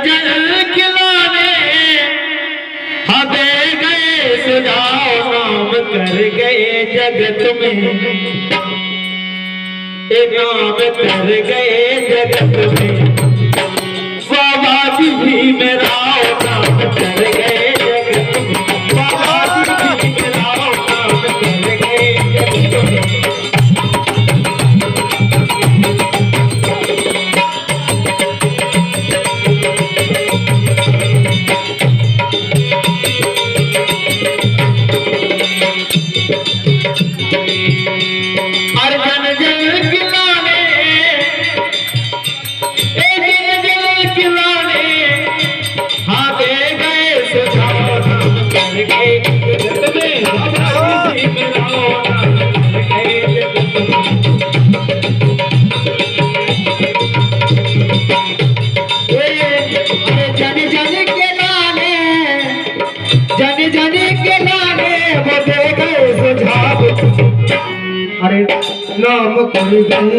जन खिलाने हदे गए सुझाव नाम कर गए जगत में, नाम कर गए जगत में, बाबा जी भी मेरा नाम कर गए जगत में, बाबा जी भी मेरा नाम कर गए जगत में। अरे नाम कर गए